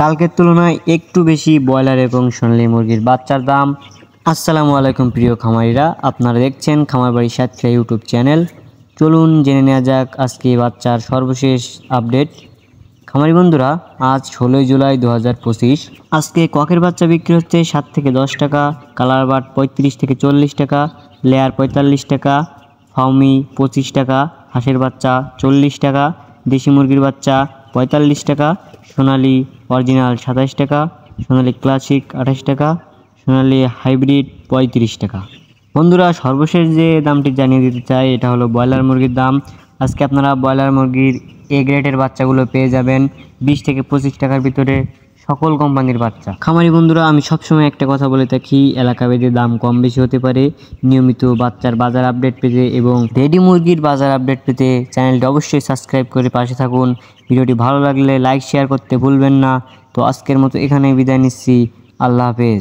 কালকের তুলনায় একটু বেশি ব্রয়লার এবং সোনালী মুরগির বাচ্চার দাম। আসসালামু আলাইকুম প্রিয় খামারিরা, আপনারা দেখছেন খামারবাড়ি সাতক্ষীরা ইউটিউব চ্যানেল। চলুন জেনে নেওয়া যাক আজকে বাচ্চার সর্বশেষ আপডেট। খামারি বন্ধুরা, আজ 16 জুলাই 2025। আজকে ককের বাচ্চা বিক্রি হচ্ছে 7 থেকে 10 টাকা, কালার বাট 35 থেকে 40 টাকা, লেয়ার 45 টাকা, ফাউমি 25 টাকা, হাঁসের বাচ্চা 40 টাকা, দেশি মুরগির বাচ্চা 45 টাকা, সোনালী অরিজিনাল 27 টাকা, সোনালী ক্লাসিক 28 টাকা, সোনালী হাইব্রিড 35 টাকা। বন্ধুরা, সর্বশেষ যে দামটি জানিয়ে দিতে চাই এটা হলো ব্রয়লার মুরগির দাম। আজকে আপনারা ব্রয়লার মুরগির এ গ্রেডের বাচ্চাগুলো পেয়ে যাবেন 20 থেকে 25 টাকার ভিতরে, সকল কোম্পানির বাচ্চা। খামারি বন্ধুরা, আমি সবসময় একটা কথা বলে থাকি, এলাকা ভেদে দাম কম বেশি হতে পারে। নিয়মিত বাচ্চার বাজার আপডেট পেতে এবং রেডি মুরগির বাজার আপডেট পেতে চ্যানেলটি অবশ্যই সাবস্ক্রাইব করে পাশে থাকুন। ভিডিওটি ভালো লাগলে লাইক শেয়ার করতে ভুলবেন না। তো আজকের মতো এখানেই বিদায় নিচ্ছি। আল্লাহ হাফেজ।